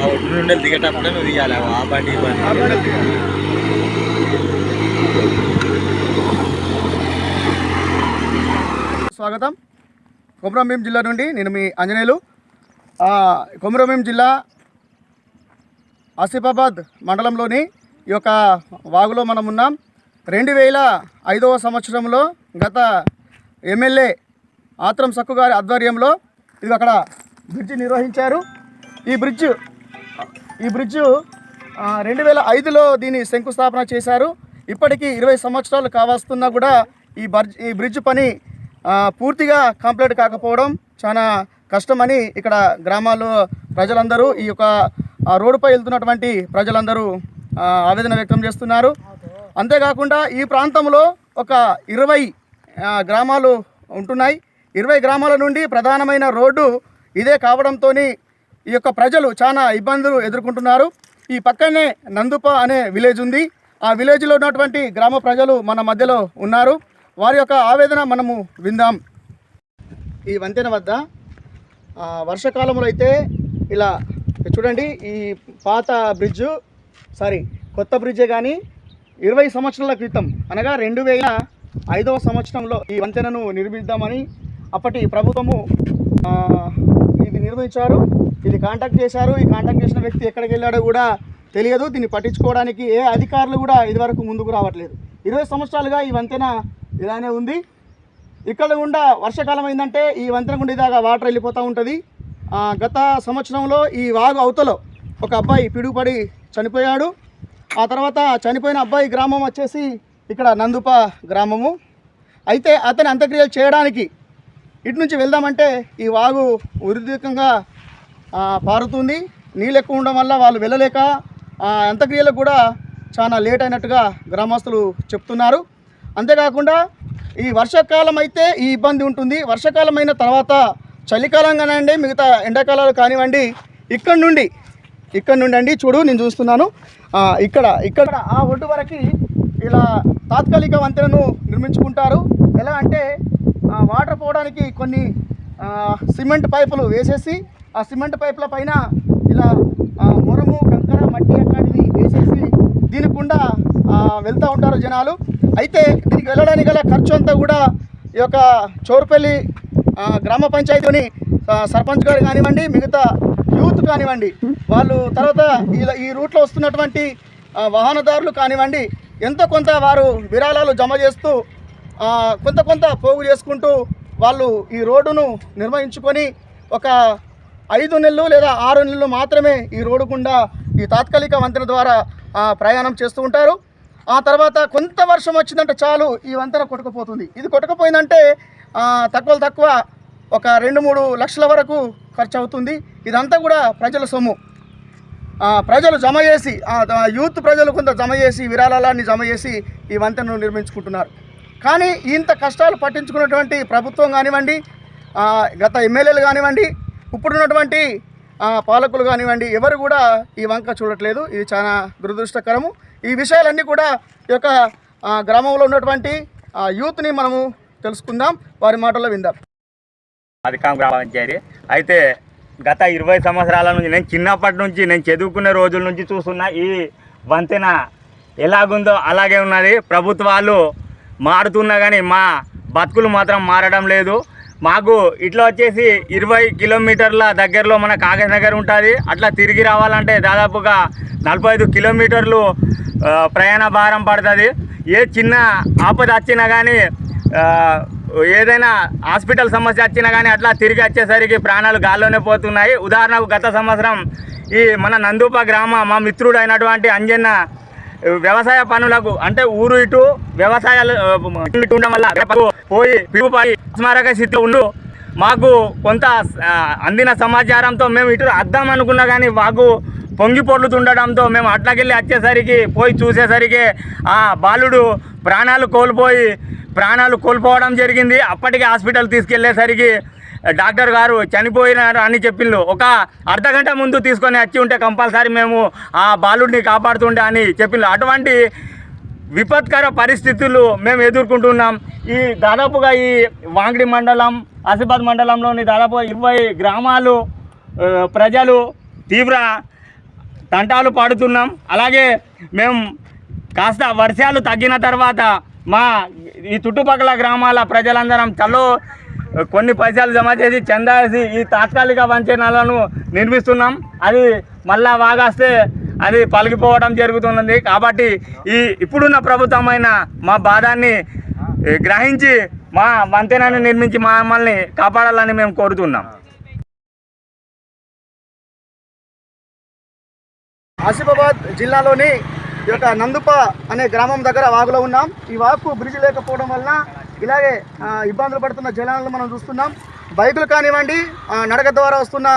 ఒడ్డు నుండి దిగేటప్పుడే నువ్వు దిగాలి ఆ బండి స్వాగతం. కొమరంభీం జిల్లా నుండి నేను మీ ఆంజనేయులు. కొమరంభీం జిల్లా ఆసిఫాబాద్ మండలంలోని ఈ యొక్క వాగులో మనం ఉన్నాం. 2005వ సంవత్సరంలో గత ఎమ్మెల్యే ఆత్రం సక్కు గారి ఆధ్వర్యంలో ఇది అక్కడ బ్రిడ్జి నిర్వహించారు. ఈ బ్రిడ్జ్ 2005లో దీన్ని శంకుస్థాపన చేశారు. ఇప్పటికీ 20 సంవత్సరాలు కావస్తున్నా కూడా ఈ బ్రిడ్జ్ పని పూర్తిగా కంప్లీట్ కాకపోవడం చాలా కష్టమని ఇక్కడ గ్రామాల్లో ప్రజలందరూ, ఈ యొక్క రోడ్డుపై వెళ్తున్నటువంటి ప్రజలందరూ ఆవేదన వ్యక్తం చేస్తున్నారు. అంతేకాకుండా ఈ ప్రాంతంలో ఒక 20 గ్రామాలు ఉంటున్నాయి. 20 గ్రామాల నుండి ప్రధానమైన రోడ్డు ఇదే కావడంతో ఈ యొక్క ప్రజలు చాలా ఇబ్బందులు ఎదుర్కొంటున్నారు. ఈ పక్కనే నందుప అనే విలేజ్ ఉంది. ఆ విలేజ్లో ఉన్నటువంటి గ్రామ ప్రజలు మన మధ్యలో ఉన్నారు. వారి యొక్క ఆవేదన మనము విందాం. ఈ వంతెన వద్ద వర్షాకాలంలో అయితే ఇలా చూడండి, ఈ పాత కొత్త బ్రిడ్జే కానీ 20 సంవత్సరాల క్రితం అనగా 2005వ సంవత్సరంలో ఈ వంతెనను నిర్మిద్దామని అప్పటి ప్రభుత్వము ఇది నిర్మించారు. ఇది కాంటాక్ట్ చేశారు. ఈ కాంటాక్ట్ చేసిన వ్యక్తి ఎక్కడికి వెళ్ళాడో కూడా తెలియదు. దీన్ని పట్టించుకోవడానికి ఏ అధికారులు కూడా ఇదివరకు ముందుకు రావట్లేదు. 20 సంవత్సరాలుగా ఈ వంతెన ఇలానే ఉంది. ఇక్కడ గుండా వర్షాకాలం అయిందంటే ఈ వంతెన గుండా ఇదాకా వాటర్ వెళ్ళిపోతూ ఉంటుంది. గత సంవత్సరంలో ఈ వాగు అవతలో ఒక అబ్బాయి పిడుగుపడి చనిపోయాడు. ఆ తర్వాత చనిపోయిన అబ్బాయి గ్రామం వచ్చేసి ఇక్కడ నందుప గ్రామము. అయితే అతని అంత్యక్రియలు చేయడానికి ఇటు నుంచి వెళ్దామంటే ఈ వాగు ఉధృతంగా పారుతుంది. నీళ్ళు ఎక్కువ ఉండడం వల్ల వాళ్ళు వెళ్ళలేక అంత్యక్రియలకు కూడా చాలా లేట్ అయినట్టుగా గ్రామస్తులు చెప్తున్నారు. అంతేకాకుండా ఈ వర్షాకాలం అయితే ఈ ఇబ్బంది ఉంటుంది. వర్షాకాలం అయిన తర్వాత చలికాలం కానివ్వండి, మిగతా ఎండాకాలాలు కానివ్వండి, ఇక్కడ నుండి అండి చూడు, నేను చూస్తున్నాను. ఇక్కడ ఆ ఒడ్డు వరకు ఇలా తాత్కాలిక వంతెనను నిర్మించుకుంటారు. ఎలా అంటే వాటర్ పోవడానికి కొన్ని సిమెంట్ పైపులు వేసేసి ఆ సిమెంట్ పైపుల పైన ఇలా మురము, కంకర, మట్టి అట్లాంటిది వేసేసి దీనికి గుండా వెళ్తూ ఉంటారు జనాలు. అయితే దీనికి వెళ్ళడానికి గల ఖర్చు అంతా కూడా ఈ యొక్క చోరుపల్లి గ్రామ పంచాయతీని సర్పంచ్ గారు కానివ్వండి, మిగతా యూత్ కానివ్వండి, వాళ్ళు తర్వాత ఈ రూట్లో వస్తున్నటువంటి వాహనదారులు కానివ్వండి, ఎంతో కొంత వారు విరాళాలు జమ చేస్తూ కొంత పోగు చేసుకుంటూ వాళ్ళు ఈ రోడ్డును నిర్వహించుకొని ఒక 5 నెలలు లేదా 6 నెలలు మాత్రమే ఈ రోడ్డు గుండా ఈ తాత్కాలిక వంతెన ద్వారా ప్రయాణం చేస్తూ ఉంటారు. ఆ తర్వాత కొంత వర్షం వచ్చిందంటే చాలు ఈ వంతెన కొట్టుకుపోతుంది. ఇది కొట్టుకుపోయిందంటే తక్కువ ఒక 2-3 లక్షల వరకు ఖర్చు అవుతుంది. ఇదంతా కూడా ప్రజల సొమ్ము. ప్రజలు జమ చేసి, యూత్ ప్రజలు కొంత జమ చేసి, విరాళాలన్నీ జమ చేసి ఈ వంతెనను నిర్మించుకుంటున్నారు. కానీ ఇంత కష్టాలు పట్టించుకున్నటువంటి ప్రభుత్వం కానివ్వండి, గత ఎమ్మెల్యేలు కానివ్వండి, ఇప్పుడున్నటువంటి పాలకులు కానివ్వండి, ఎవరు కూడా ఈ వంక చూడట్లేదు. ఇది చాలా దురదృష్టకరము. ఈ విషయాలన్నీ కూడా ఈ యొక్క గ్రామంలో ఉన్నటువంటి యూత్ని మనము తెలుసుకుందాం, వారి మాటల్లో విందాం. అది గ్రామ పంచాయతీ అయితే గత 20 సంవత్సరాల నుంచి, నేను చిన్నప్పటి నుంచి, నేను చదువుకునే రోజుల నుంచి చూస్తున్నా ఈ వంతెన ఎలాగుందో అలాగే ఉన్నది. ప్రభుత్వాలు మారుతున్నా కానీ మా బతుకులు మాత్రం మారడం లేదు. మాకు ఇట్లా వచ్చేసి 20 కిలోమీటర్ల దగ్గరలో మన కాగజ్ నగర్ ఉంటుంది. అట్లా తిరిగి రావాలంటే దాదాపుగా 45 కిలోమీటర్లు ప్రయాణ భారం పడుతుంది. ఏ చిన్న ఆపద వచ్చినా కానీ, ఏదైనా హాస్పిటల్ సమస్య వచ్చినా కానీ అట్లా తిరిగి వచ్చేసరికి ప్రాణాలు గాల్లోనే పోతున్నాయి. ఉదాహరణకు గత సంవత్సరం ఈ మన నందుప మా మిత్రుడు అయినటువంటి అంజన్న వ్యవసాయ పనులకు, అంటే ఊరు ఇటు వ్యవసాయాలు ఉండడం వల్ల పోయి పిలుపుపై స్మారక స్థితిలో ఉండు మాకు కొంత అందిన సమాచారంతో మేము ఇటు అద్దాం అనుకున్నా కానీ వాగు పొంగి పొర్లుతుండడంతో మేము అట్లకెళ్ళి వచ్చేసరికి పోయి చూసేసరికి ఆ బాలుడు ప్రాణాలు కోల్పోవడం జరిగింది. అప్పటికే హాస్పిటల్ తీసుకెళ్లేసరికి డాక్టర్ గారు చనిపోయినారు అని చెప్పిండ్రు. ఒక అర్ధగంట ముందు తీసుకొని వచ్చి ఉంటే కంపల్సరీ మేము ఆ బాలుడిని కాపాడుతుండే అని చెప్పిండ్రు. అటువంటి విపత్కర పరిస్థితులు మేము ఎదుర్కొంటున్నాం. ఈ దాదాపుగా ఈ వాంగ్డి మండలం, ఆసిఫాబాద్ మండలంలోని దాదాపు 20 గ్రామాలు ప్రజలు తీవ్ర తంటాలు పడుతున్నాం. అలాగే మేము కాస్త వర్షాలు తగ్గిన తర్వాత మా ఈ చుట్టుపక్కల గ్రామాల ప్రజలందరం చలో కొన్ని పైసలు జమ చేసి చందాసి ఈ తాత్కాలిక వంతెనలను నిర్మిస్తున్నాం. అది మళ్ళా వాగాస్తే అది పలిగిపోవడం జరుగుతున్నది. కాబట్టి ఇప్పుడున్న ప్రభుత్వమైన మా బాధాన్ని గ్రహించి మా వంతెనను నిర్మించి మమ్మల్ని కాపాడాలని మేము కోరుతున్నాం. ఆసిఫాబాద్ జిల్లాలోని ఈ యొక్క నందుప అనే గ్రామం దగ్గర వాగులో ఉన్నాం. ఈ వాగుకు బ్రిడ్జ్ లేకపోవడం వలన ఇలాగే ఇబ్బందులు పడుతున్న జనాలను మనం చూస్తున్నాం. బైకులు కానివ్వండి, నడక ద్వారా వస్తున్న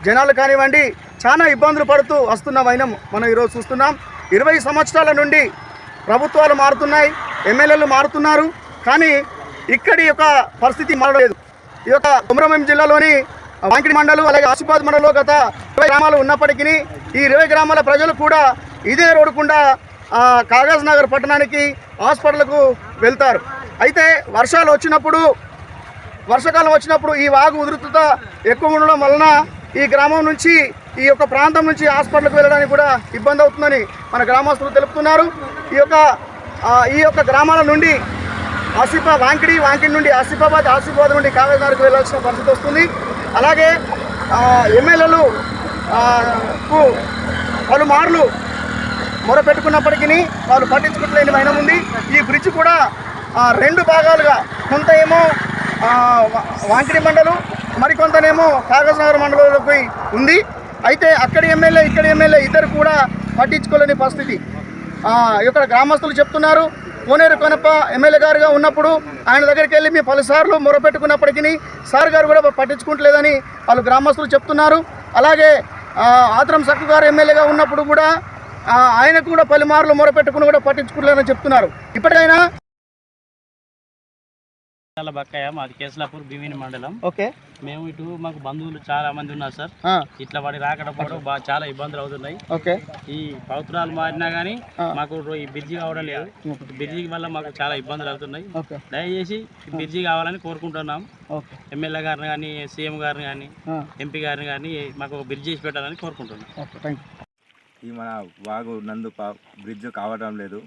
జనాలు కానివ్వండి, చాలా ఇబ్బందులు పడుతూ వస్తున్న వైనం మనం ఈరోజు చూస్తున్నాం. 20 సంవత్సరాల నుండి ప్రభుత్వాలు మారుతున్నాయి, ఎమ్మెల్యేలు మారుతున్నారు, కానీ ఇక్కడి యొక్క పరిస్థితి మారలేదు. ఈ యొక్క కొమరంభీం జిల్లాలోని వాంకిడి మండలం అలాగే ఆసిఫాబాద్ మండలంలో గత 20 గ్రామాలు ఉన్నప్పటికీ ఈ 20 గ్రామాల ప్రజలు కూడా ఇదే రోడ్డు గుండా కాగజ్ నగర్ పట్టణానికి హాస్పిటల్కు వెళ్తారు. అయితే వర్షాకాలం వచ్చినప్పుడు ఈ వాగు ఉధృతత ఎక్కువ ఉండడం వలన ఈ గ్రామం నుంచి ఈ యొక్క ప్రాంతం నుంచి హాస్పిటల్కి వెళ్ళడానికి కూడా ఇబ్బంది అవుతుందని మన గ్రామస్తులు తెలుపుతున్నారు. ఈ యొక్క గ్రామాల నుండి వాంకిడి నుండి ఆసిఫాబాద్ నుండి కాగజ్ నగర్కు వెళ్ళాల్సిన పరిస్థితి వస్తుంది. అలాగే ఎమ్మెల్యేలు పలుమార్లు మొరపెట్టుకున్నప్పటికీ వాళ్ళు పట్టించుకోలేని వైనం ఉంది. ఈ బ్రిడ్జ్ కూడా 2 భాగాలుగా, కొంత ఏమో వాంకిడి మండలం, మరికొంతనేమో కాగజ్ నగర్ మండలంలోకి ఉంది. అయితే అక్కడి ఎమ్మెల్యే ఇక్కడి ఎమ్మెల్యే ఇద్దరు కూడా పట్టించుకోలేని పరిస్థితి ఇక్కడ గ్రామస్తులు చెప్తున్నారు. కోనేరు కనప ఎమ్మెల్యే గారుగా ఉన్నప్పుడు ఆయన దగ్గరికి వెళ్ళి మేము పలుసార్లు మొరపెట్టుకున్నప్పటికీ సార్ గారు కూడా పట్టించుకుంటలేదని వాళ్ళు గ్రామస్తులు చెప్తున్నారు. అలాగే ఆత్రం సక్కు గారు ఎమ్మెల్యేగా ఉన్నప్పుడు కూడా ఆయనకు కూడా పలుమార్లు మొరపెట్టుకుని కూడా పట్టించుకోలేదని చెప్తున్నారు. ఇప్పటికైనా బక్కయ్య, మాది కేసులాపూర్ భీమిని మండలం. ఓకే, మేము ఇటు మాకు బంధువులు చాలా మంది ఉన్నారు సార్. ఇట్లా వాడి రాకపోవడం చాలా ఇబ్బందులు అవుతున్నాయి. ఓకే, ఈ పవిత్రాలు మారినా కానీ మాకు ఈ బ్రిడ్జి కావడం లేదు. బ్రిడ్జి వల్ల మాకు చాలా ఇబ్బందులు అవుతున్నాయి. దయచేసి బ్రిడ్జి కావాలని కోరుకుంటున్నాం. ఎమ్మెల్యే గారిని కానీ, సీఎం గారిని కానీ, ఎంపీ గారిని కానీ మాకు ఒక బ్రిడ్జి చేసి పెట్టాలని కోరుకుంటున్నాం. ఈ మన వాగు నందు బ్రిడ్జ్ కావడం లేదు.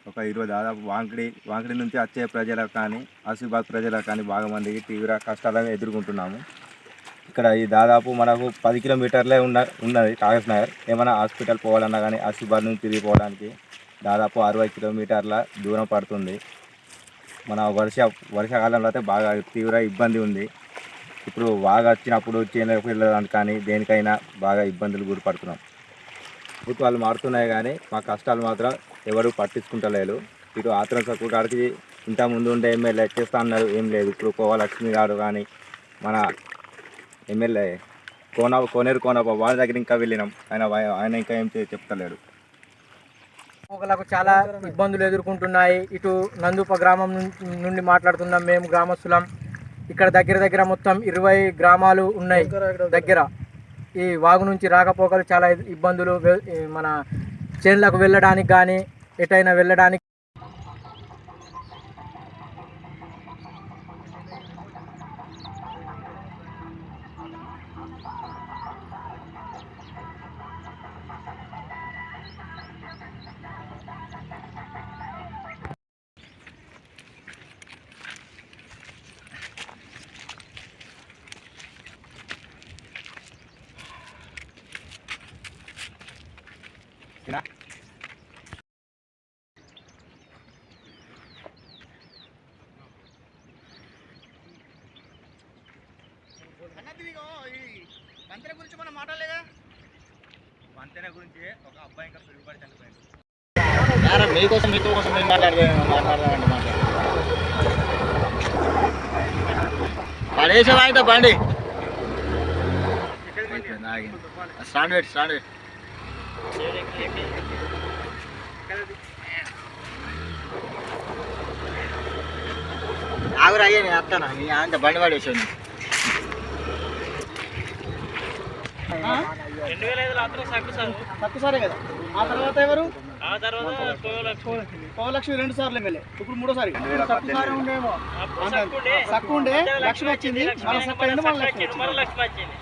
ఒక 20 దాదాపు వాంకిడి నుంచి వచ్చే ప్రజలకు కానీ, ఆసిఫాబాద్ ప్రజలకు కానీ బాగా మందికి తీవ్ర కష్టాలను ఎదుర్కొంటున్నాము. ఇక్కడ ఈ దాదాపు మనకు 10 కిలోమీటర్లే ఉన్నది కాగజ్ నగర్. ఏమైనా హాస్పిటల్ పోవాలన్నా కానీ ఆసిఫాబాద్ నుంచి తిరిగి పోవడానికి దాదాపు 60 కిలోమీటర్ల దూరం పడుతుంది. మన వర్షాకాలంలో అయితే బాగా తీవ్ర ఇబ్బంది ఉంది. ఇప్పుడు వాగు వచ్చినప్పుడు చేనులకు వెళ్ళడానికి కానీ దేనికైనా బాగా ఇబ్బందులు గురిపడుతున్నాం. ప్రభుత్వాలు మారుతున్నాయి కానీ మా కష్టాలు మాత్రం ఎవరు పట్టించుకుంటలేరు. ఇటు ఆత్రం సక్కు గారికి ఇంత ముందు ఉండే ఎమ్మెల్యే చేస్తా అన్నారు, ఏం లేదు. ఇప్పుడు కోవలక్ష్మి గారు కానీ మన ఎమ్మెల్యే కోనేరు కోనప్ప వాళ్ళ దగ్గర ఇంకా వెళ్ళినాం, ఆయన ఇంకా ఏం చెప్తలేడు. ఒకళ్ళకు చాలా ఇబ్బందులు ఎదుర్కొంటున్నాయి. ఇటు నందుప గ్రామం నుండి మాట్లాడుతున్నాం మేము గ్రామస్తులం. ఇక్కడ దగ్గర మొత్తం 20 గ్రామాలు ఉన్నాయి దగ్గర. ఈ వాగు నుంచి రాకపోకలు చాలా ఇబ్బందులు, మన చేనులకు వెళ్ళడానికి కానీ ఎటైనా వెళ్ళడానికి. వంతెన గురించి మనం మాట్లాడలేదా? వంతెన గురించి ఒక అబ్బాయి ఇంకా పిలుగుబడి చనిపోయింది. మీకోసం మేము మాట్లాడదామండి. పడేసాం అయితే బండి స్టాండ్ ఆగురు అయ్యా, నేను వస్తాను. అంత బండి పడేసాను. 2005 సక్కుసారే కదా. ఆ తర్వాత ఎవరు? ఆ తర్వాత కోవలక్ష్మి 2 సార్లు ఎమ్మెల్యే, ఇప్పుడు 3సారి. సక్కుసారే ఉండేమో, సక్కు ఉండే లక్ష్మి వచ్చింది, మళ్ళీ సక్కు అయింది, మళ్ళీ లక్ష్మి వచ్చింది.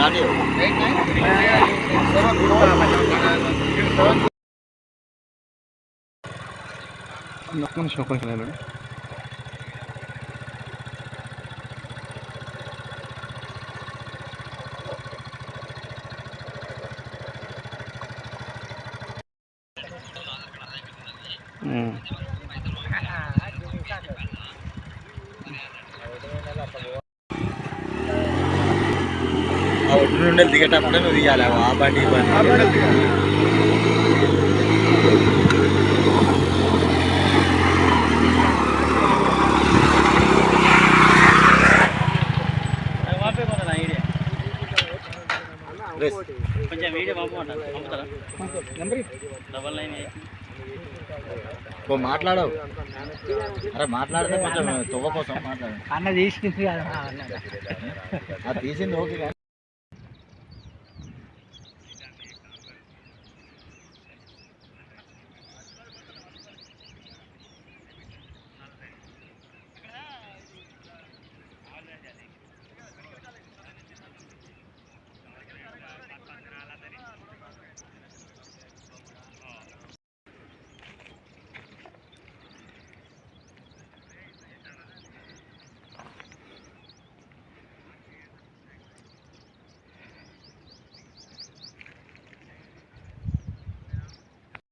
స్టార్ట్ చేయవు. 8979. ఒక్క నిమిషం. ఆ ఒడ్డు నుండి దిగేటప్పుడే నువ్వు తీయాలి ఆ బండి ఈ బండి. రేస్. కొంచెం వీడియో పంపుతారా? మాట్లాడవు. అరే మాట్లాడితే కొంచెం తొవ్వ కోసం మాట్లాడు. అన్న తీసుకుంది అది తీసింది ఓకే.